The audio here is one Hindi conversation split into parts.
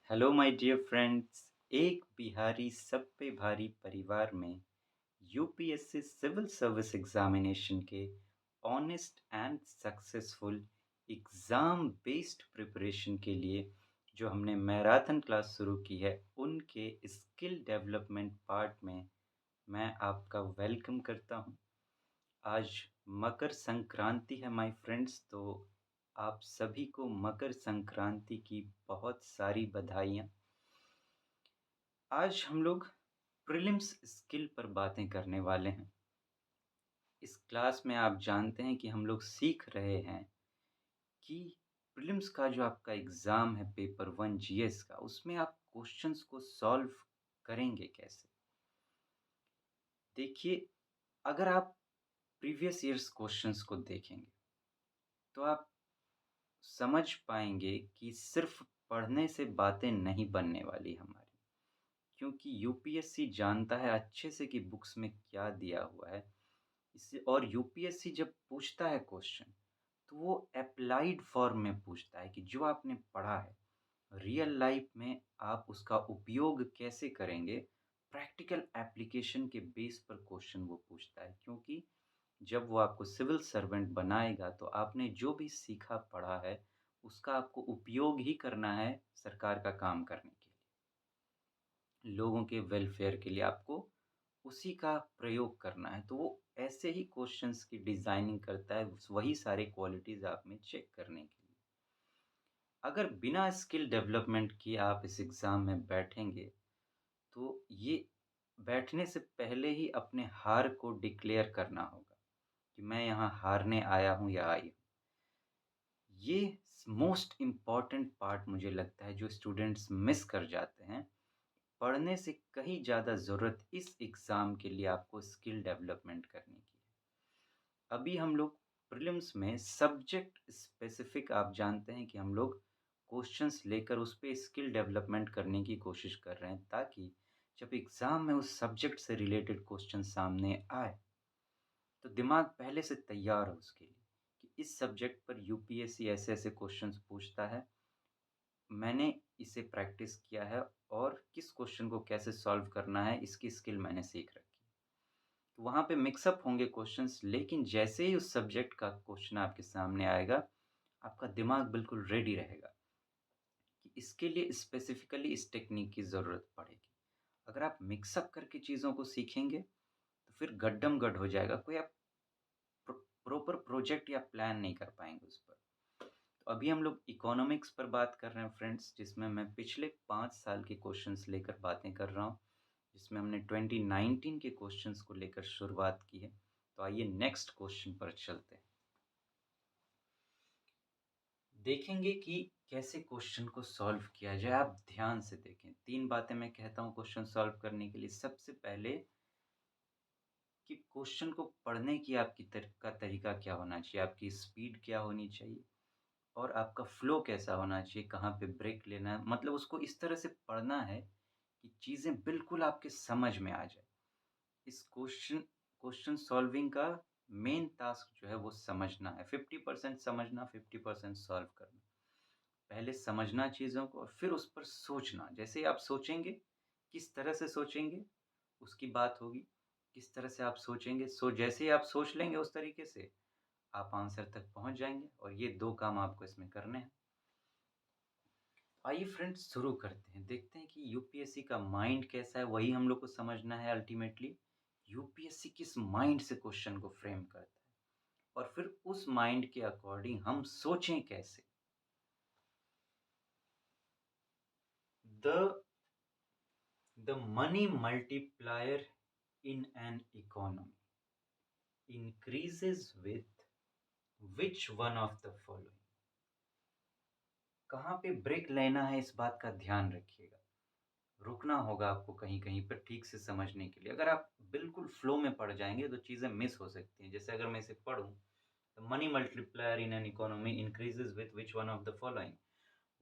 Hello my dear friends. एक बिहारी सब पे भारी परिवार में यूपीएससी सिविल सर्विस एग्जामिनेशन के honest and successful exam based preparation के लिए जो हमने मैराथन क्लास शुरू की है उनके स्किल डेवलपमेंट पार्ट में मैं आपका वेलकम करता हूं। आज मकर संक्रांति है माय फ्रेंड्स, तो आप सभी को मकर संक्रांति की बहुत सारी बधाइयाँ। आज हम लोग प्रीलिम्स स्किल पर बातें करने वाले हैं। इस क्लास में आप जानते हैं कि हम लोग सीख रहे हैं कि प्रीलिम्स का जो आपका एग्ज़ाम है पेपर 1 जीएस का, उसमें आप क्वेश्चंस को सॉल्व करेंगे कैसे। देखिए, अगर आप प्रीवियस ईयर्स क्वेश्चंस को देखेंगे तो आप समझ पाएंगे कि सिर्फ पढ़ने से बातें नहीं बनने वाली हमारी, क्योंकि यूपीएससी जानता है अच्छे से कि बुक्स में क्या दिया हुआ है। इससे और यूपीएससी जब पूछता है क्वेश्चन तो वो अप्लाइड फॉर्म में पूछता है कि जो आपने पढ़ा है रियल लाइफ में आप उसका उपयोग कैसे करेंगे। प्रैक्टिकल एप्लीकेशन के बेस पर क्वेश्चन वो पूछता है, क्योंकि जब वो आपको सिविल सर्वेंट बनाएगा तो आपने जो भी सीखा पढ़ा है उसका आपको उपयोग ही करना है सरकार का काम करने के लिए, लोगों के वेलफेयर के लिए आपको उसी का प्रयोग करना है। तो वो ऐसे ही क्वेश्चंस की डिज़ाइनिंग करता है, वही सारे क्वालिटीज़ आप में चेक करने के लिए। अगर बिना स्किल डेवलपमेंट किए आप इस एग्ज़ाम में बैठेंगे, तो ये बैठने से पहले ही अपने हार को डिक्लेयर करना होगा कि मैं यहाँ हारने आया हूँ या आई हूँ। ये मोस्ट इम्पॉर्टेंट पार्ट मुझे लगता है जो स्टूडेंट्स मिस कर जाते हैं। पढ़ने से कहीं ज़्यादा ज़रूरत इस एग्ज़ाम के लिए आपको स्किल डेवलपमेंट करने की है। अभी हम लोग प्रीलिम्स में सब्जेक्ट स्पेसिफिक, आप जानते हैं कि हम लोग क्वेश्चंस लेकर उस पे स्किल डेवलपमेंट करने की कोशिश कर रहे हैं, ताकि जब एग्ज़ाम में उस सब्जेक्ट से रिलेटेड क्वेश्चन सामने आए तो दिमाग पहले से तैयार हो उसके लिए कि इस सब्जेक्ट पर यूपीएससी ऐसे-ऐसे क्वेश्चंस पूछता है। मैंने इसे प्रैक्टिस किया है और किस क्वेश्चन को कैसे सॉल्व करना है इसकी स्किल मैंने सीख रखी है। तो वहाँ पे मिक्सअप होंगे क्वेश्चंस, लेकिन जैसे ही उस सब्जेक्ट का क्वेश्चन आपके सामने आएगा, आपका दिमाग बिल्कुल रेडी रहेगा कि इसके लिए स्पेसिफिकली इस टेक्निक की ज़रूरत पड़ेगी। अगर आप मिक्सअप करके चीज़ों को सीखेंगे, तो फिर गड्डम-गड हो जाएगा, कोई आप प्रॉपर प्रोजेक्ट या प्लान नहीं कर पाएँगे उस पर। तो अभी हम लोग इकोनॉमिक्स पर बात कर रहे हैं फ्रेंड्स, जिसमें मैं पिछले 5 साल के क्वेश्चंस लेकर बातें कर रहा हूँ, जिसमें हमने 2019 के क्वेश्चंस को लेकर शुरुआत की है। तो आइए नेक्स्ट क्वेश्चन पर चलते हैं। देखेंगे कि कैसे क्वेश्चन को सॉल्व किया जाए। आप ध्यान से देखें, 3 बातें मैं कहता हूँ क्वेश्चन सॉल्व करने के लिए। सबसे पहले कि क्वेश्चन को पढ़ने की आपकी का तरीका क्या होना चाहिए, आपकी स्पीड क्या होनी चाहिए और आपका फ्लो कैसा होना चाहिए, कहाँ पे ब्रेक लेना है। मतलब उसको इस तरह से पढ़ना है कि चीज़ें बिल्कुल आपके समझ में आ जाए। इस क्वेश्चन सॉल्विंग का मेन टास्क जो है वो समझना है। 50% समझना, 50% सॉल्व करना। पहले समझना चीज़ों को और फिर उस पर सोचना। जैसे ही आप सोचेंगे, किस तरह से सोचेंगे उसकी बात होगी। किस तरह से आप सोचेंगे, जैसे ही आप सोच लेंगे उस तरीके से आप आंसर तक पहुँच जाएँगे, और ये 2 काम आपको इसमें करने हैं। आइए फ्रेंड्स शुरू करते हैं। देखते हैं कि यूपीएससी का माइंड कैसा है, वही हम लोग को समझना है अल्टीमेटली। यूपीएससी किस माइंड से क्वेश्चन को फ्रेम करता है और फिर उस माइंड के अकॉर्डिंग हम सोचें कैसे। The the money multiplier in an economy increases with which one of the following. कहाँ पे ब्रेक लेना है इस बात का ध्यान रखिएगा। रुकना होगा आपको कहीं-कहीं पर ठीक से समझने के लिए। अगर आप बिल्कुल फ्लो में पड़ जाएँगे तो चीज़ें मिस हो सकती हैं। जैसे अगर मैं इसे पढ़ूँ, तो money multiplier in an economy increases with which one of the following.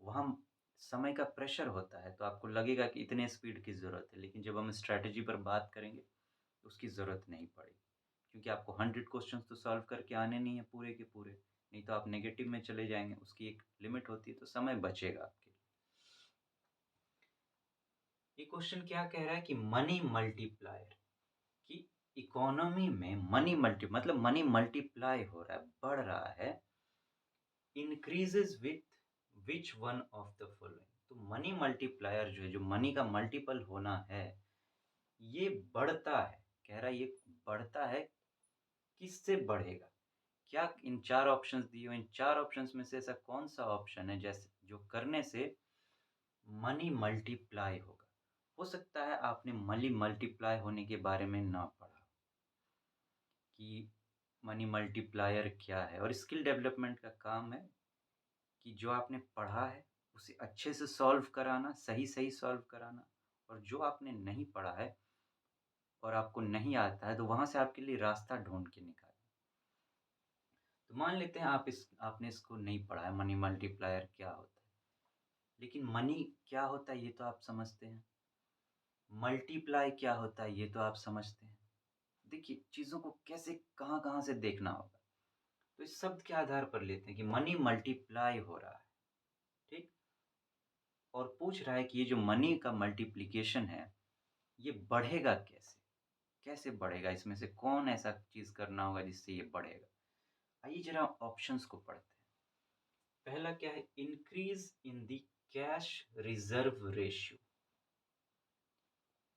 वहाँ समय का प्रेशर होता है तो आपको लगेगा कि इतने स्पीड की ज़रूरत है, लेकिन जब हम स्ट्रैटेजी पर बात करेंगे तो उसकी ज़रूरत नहीं पड़ेगी। क्योंकि आपको 100 क्वेश्चंस तो सॉल्व करके आने नहीं है पूरे के पूरे, नहीं तो आप नेगेटिव में चले जाएँगे। उसकी एक लिमिट होती है, तो समय बचेगा आपके लिए। ये क्वेश्चन क्या कह रहा है कि मनी मल्टीप्लायर, कि इकोनॉमी में मनी मतलब मनी मल्टीप्लाई हो रहा है, बढ़ रहा है, increases with which one of the following. तो मनी मल्टीप्लायर जो है, जो मनी का मल्टीपल होना है, ये बढ़ता है, कह रहा है ये बढ़ता है, किससे बढ़ेगा? क्या इन चार ऑप्शंस दिए हुए, इन चार ऑप्शंस में से ऐसा कौन सा ऑप्शन है जैसे जो करने से मनी मल्टीप्लाई होगा? हो सकता है आपने मनी मल्टीप्लाई होने के बारे में ना पढ़ा कि मनी मल्टीप्लायर क्या है, और स्किल डेवलपमेंट का काम है कि जो आपने पढ़ा है उसे अच्छे से सॉल्व कराना, सही सॉल्व कराना, और जो आपने नहीं पढ़ा है और आपको नहीं आता है तो वहाँ से आपके लिए रास्ता ढूँढ के निकालना। तो मान लेते हैं आपने इसको नहीं पढ़ा है, मनी मल्टीप्लायर क्या होता है, लेकिन मनी क्या होता है ये तो आप समझते हैं, मल्टीप्लाई क्या होता है ये तो आप समझते हैं। देखिए चीज़ों को कैसे कहाँ-कहाँ से देखना होगा। तो इस शब्द के आधार पर लेते हैं कि मनी मल्टीप्लाई हो रहा है, ठीक? और पूछ रहा है कि ये जो मनी का मल्टीप्लिकेशन है, ये बढ़ेगा कैसे? कैसे बढ़ेगा? इसमें से कौन ऐसा चीज़ करना होगा जिससे ये बढ़ेगा? आइए ज़रा ऑप्शंस को पढ़ते हैं। पहला क्या है? Increase in the cash reserve ratio,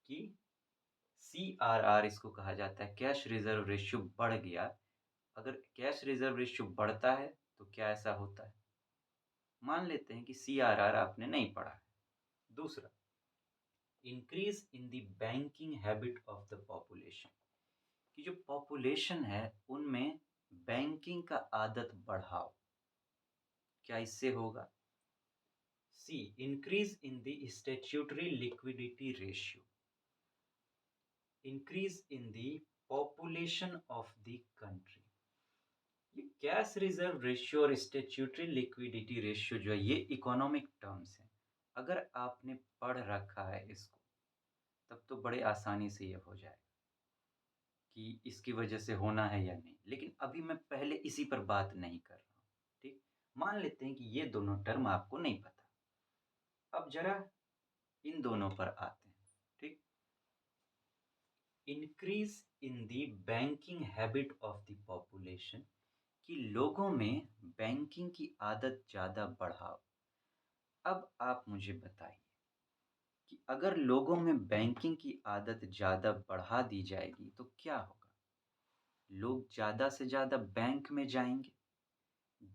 कि सीआरआर इसको कहा जाता है, कैश रिज़र्व रेशियो बढ़ गया। अगर कैश रिज़र्व रेशियो बढ़ता है, तो क्या ऐसा होता है? मान लेते हैं कि सीआरआर आपने नहीं पढ़ा है। दूसरा, increase in the banking habit of the population, कि जो पॉपुलेशन है उनमें बैंकिंग का आदत बढ़ाओ, क्या इससे होगा? C, increase in the statutory liquidity ratio, increase in the population of the country. ये कैश रिजर्व रेशियो और स्टैट्यूटरी लिक्विडिटी रेशियो जो है, ये इकोनॉमिक टर्म्स हैं। अगर आपने पढ़ रखा है इसको, तब तो बड़े आसानी से ये हो जाएगा कि इसकी वजह से होना है या नहीं। लेकिन अभी मैं पहले इसी पर बात नहीं कर रहा हूँ, ठीक? मान लेते हैं कि ये दोनों टर्म आपको नहीं पता। अब ज़रा इन दोनों पर आते हैं, ठीक? Increase in the banking habit of the population, कि लोगों में बैंकिंग की आदत ज़्यादा बढ़ाओ। अब आप मुझे बताइए कि अगर लोगों में बैंकिंग की आदत ज़्यादा बढ़ा दी जाएगी तो क्या होगा? लोग ज़्यादा से ज़्यादा बैंक में जाएँगे,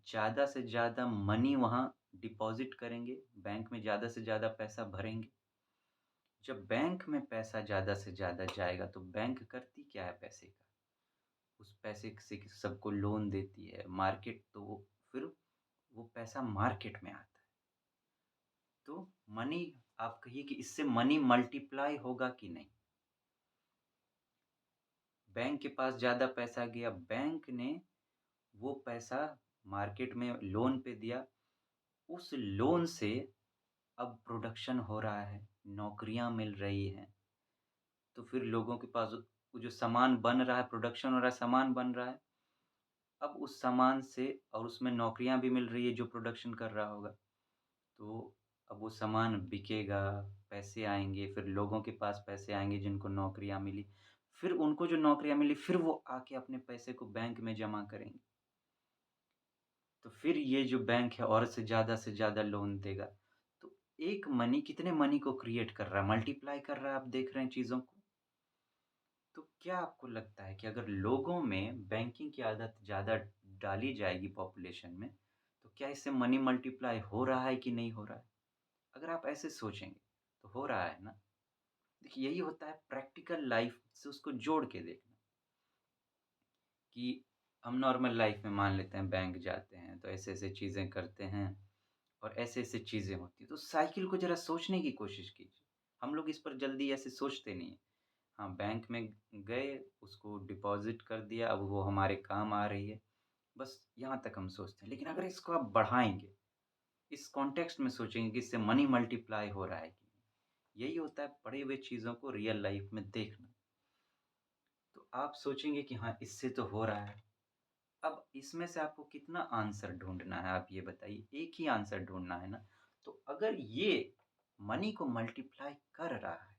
ज़्यादा से ज़्यादा मनी वहाँ डिपॉज़िट करेंगे, बैंक में ज़्यादा से ज़्यादा पैसा भरेंगे। जब बैंक में पैसा ज़्यादा से ज़्यादा जाएगा तो बैंक करती क्या है पैसे का? उस पैसे से सबको लोन देती है, मार्केट तो फिर वो पैसा मार्केट में आता है। तो मनी, आप कहिए कि इससे मनी मल्टीप्लाई होगा कि नहीं? बैंक के पास ज़्यादा पैसा गया, बैंक ने वो पैसा मार्केट में लोन पे दिया, उस लोन से अब प्रोडक्शन हो रहा है, नौकरियाँ मिल रही हैं, तो फिर लोगों के पास वो जो सामान बन रहा है, प्रोडक्शन हो रहा है, सामान बन रहा है, अब उस सामान से और उसमें नौकरियाँ भी मिल रही है जो प्रोडक्शन कर रहा होगा, तो अब वो सामान बिकेगा, पैसे आएँगे, फिर लोगों के पास पैसे आएँगे जिनको नौकरियाँ मिली, फिर उनको जो नौकरियाँ मिली, फिर वो आके अपने पैसे को बैंक में जमा करेंगे। तो फिर ये जो बैंक है और से ज़्यादा लोन देगा। तो एक मनी कितने मनी को क्रिएट कर रहा है, मल्टीप्लाई कर रहा है, आप देख रहे हैं चीज़ों को। तो क्या आपको लगता है कि अगर लोगों में बैंकिंग की आदत ज़्यादा डाली जाएगी पॉपुलेशन में, तो क्या इससे मनी मल्टीप्लाई हो रहा है कि नहीं हो रहा है? अगर आप ऐसे सोचेंगे, तो हो रहा है ना? देखिए यही होता है प्रैक्टिकल लाइफ़ से उसको जोड़ के देखना, कि हम नॉर्मल लाइफ़ में मान लेते हैं बैंक जाते हैं, तो ऐसे-ऐसे चीज़ें करते हैं और ऐसे-ऐसे चीज़ें होती हैं। तो साइकिल को ज़रा सोचने की कोशिश कीजिए। हम लोग इस पर जल्दी ऐसे सोचते नहीं हैं। हाँ, बैंक में गए, उसको डिपॉज़िट कर दिया, अब वो हमारे काम आ रही है, बस यहाँ तक हम सोचते हैं। लेकिन अगर इसको आप बढ़ाएँगे, इस कॉन्टेक्स्ट में सोचेंगे कि इससे मनी मल्टीप्लाई हो रहा है कि नहीं। यही होता है पढ़े हुए चीज़ों को रियल लाइफ़ में देखना। तो आप सोचेंगे कि हाँ, इससे तो हो रहा है। अब इसमें से आपको कितना आंसर ढूँढना है, आप ये बताइए? एक ही आंसर ढूँढना है ना? तो अगर ये मनी को मल्टीप्लाई कर रहा है,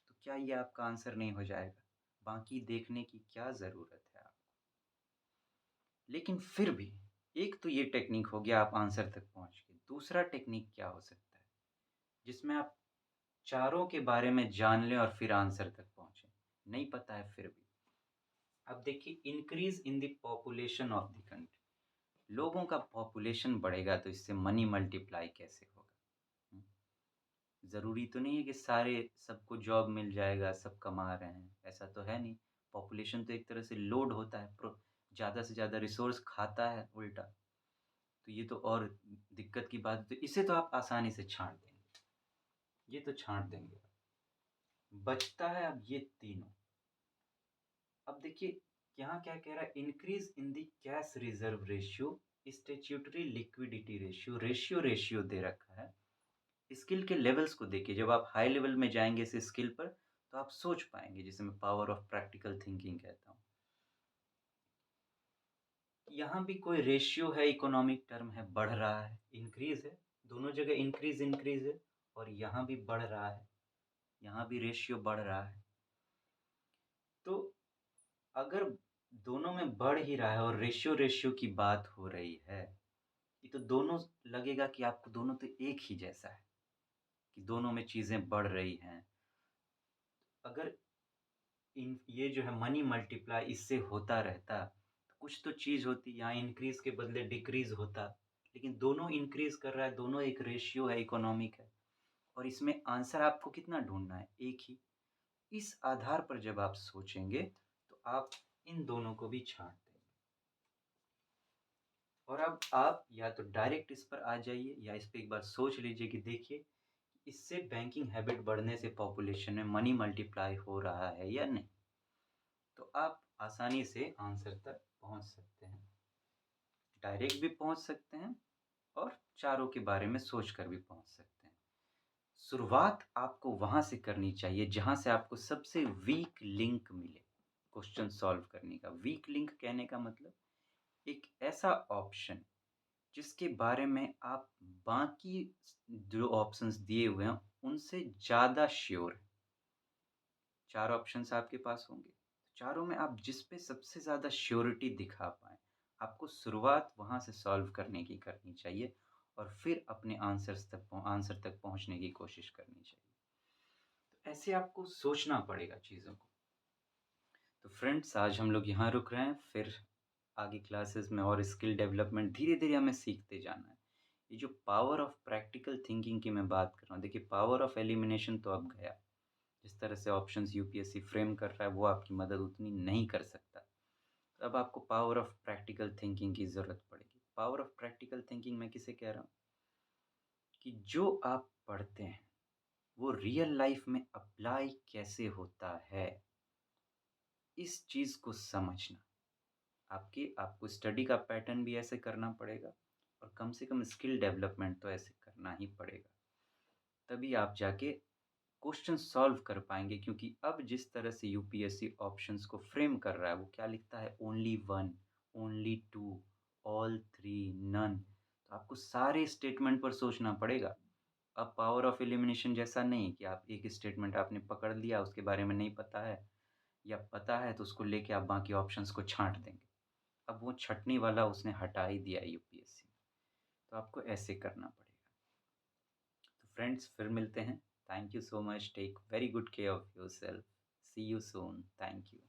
तो क्या ये आपका आंसर नहीं हो जाएगा? बाकी देखने की क्या ज़रूरत है आपको? लेकिन फिर भी एक तो ये टेक्नीक हो गया आप आंसर तक पहुँच गए। दूसरा टेक्नीक क्या हो सकता है, जिसमें आप चारों के बारे में जान लें और फिर आंसर तक पहुँचे? नहीं पता है फिर भी। अब देखिए increase in the population of the country. लोगों का पॉपुलेशन बढ़ेगा तो इससे मनी मल्टीप्लाई कैसे होगा? हुँ। ज़रूरी तो नहीं है कि सारे सबको जॉब मिल जाएगा, सब कमा रहे हैं, ऐसा तो है नहीं। पॉपुलेशन तो एक तरह से लोड होता है, ज़्यादा से ज़्यादा रिसोर्स खाता है उल्टा, तो ये तो और दिक्कत की बात है। तो इसे तो आप आसानी से छाँट देंगे, ये तो छाँट देंगे आप। बचता है अब ये तीनों। अब देखिए यहाँ क्या कह रहा है, increase in the cash reserve ratio, statutory liquidity ratio, ratio दे रखा है। स्किल के लेवल्स को देखिए, जब आप हाई लेवल में जाएँगे इस स्किल पर, तो आप सोच पाएँगे, जिसे मैं पावर ऑफ प्रैक्टिकल थिंकिंग कहता हूँ। यहाँ भी कोई रेशियो है, इकोनॉमिक टर्म है, बढ़ रहा है, इंक्रीज़ है, दोनों जगह इंक्रीज़ है और यहाँ भी बढ़ रहा है, यहाँ भी रेशियो बढ़ रहा है। तो अगर दोनों में बढ़ ही रहा है और रेशियो की बात हो रही है, ये तो दोनों लगेगा कि आपको दोनों तो एक ही जैसा है, कि दोनों में चीज़ें बढ़ रही हैं। अगर इन ये जो है मनी मल्टीप्लाई इससे होता रहता, तो कुछ तो चीज़ होती, यहाँ इंक्रीज़ के बदले डिक्रीज़ होता। लेकिन दोनों इंक्रीज़ कर रहा है, दोनों एक रेशियो है, इकोनॉमिक है और इसमें आंसर आपको कितना ढूँढना है? एक ही। इस आधार पर जब आप सोचेंगे, तो आप इन दोनों को भी छाँट देंगे। और अब आप या तो डायरेक्ट इस पर आ जाइए या इस पे एक बार सोच लीजिए कि देखिए, इससे बैंकिंग हैबिट बढ़ने से पॉपुलेशन में मनी मल्टीप्लाई हो रहा है या नहीं? तो आप आसानी से आंसर तक पहुँच सकते हैं। डायरेक्ट भी पहुँच सकते हैं और चारों के बारे में सोचकर भी पहुँच सकते हैं। शुरुआत आपको वहाँ से करनी चाहिए जहाँ से आपको सबसे वीक लिंक मिले क्वेश्चन सॉल्व करने का। वीक लिंक कहने का मतलब एक ऐसा ऑप्शन जिसके बारे में आप बाकी जो ऑप्शंस दिए हुए हैं उनसे ज़्यादा श्योर हैं। 4 ऑप्शंस आपके पास होंगे। चारों में आप जिस पे सबसे ज़्यादा श्योरिटी दिखा पाएँ, आपको शुरुआत वहाँ से सॉल्व करने की करनी चाहिए और फिर अपने आंसर तक पहुँचने की कोशिश करनी चाहिए। तो ऐसे आपको सोचना पड़ेगा चीज़ों को। तो फ्रेंड्स आज हम लोग यहाँ रुक रहे हैं, फिर आगे क्लासेस में और स्किल डेवलपमेंट धीरे-धीरे हमें सीखते जाना है। ये जो पावर ऑफ प्रैक्टिकल थिंकिंग की मैं बात कर रहा हूँ, देखिए पावर ऑफ एलिमिनेशन तो अब गया। जिस तरह से ऑप्शंस यूपीएससी फ्रेम कर रहा है वो आपकी मदद उतनी नहीं कर सकता। तो अब आपको पावर ऑफ प्रैक्टिकल थिंकिंग की ज़रूरत पड़ेगी। पावर ऑफ प्रैक्टिकल थिंकिंग मैं किसे कह रहा हूँ? कि जो आप पढ़ते हैं वो रियल लाइफ में अप्लाई कैसे होता है, इस चीज़ को समझना। आपको स्टडी का पैटर्न भी ऐसे करना पड़ेगा और कम से कम स्किल डेवलपमेंट तो ऐसे करना ही पड़ेगा। तभी आप जाके क्वेश्चन सॉल्व कर पाएँगे, क्योंकि अब जिस तरह से यूपीएससी ऑप्शंस को फ्रेम कर रहा है, वो क्या लिखता है ओनली 1, ओनली 2, ऑल 3, नन। तो आपको सारे स्टेटमेंट पर सोचना पड़ेगा। अब पावर ऑफ एलिमिनेशन जैसा नहीं कि आप एक स्टेटमेंट आपने पकड़ लिया, उसके बारे में नहीं पता है या पता है तो उसको लेके आप बाकी ऑप्शंस को छाँट देंगे। अब वो छँटनी वाला उसने हटा ही दिया है यूपीएससी। तो आपको ऐसे करना पड़ेगा। तो फ्रेंड्स फिर मिलते हैं। Thank you so much. Take very good care of yourself. See you soon. Thank you.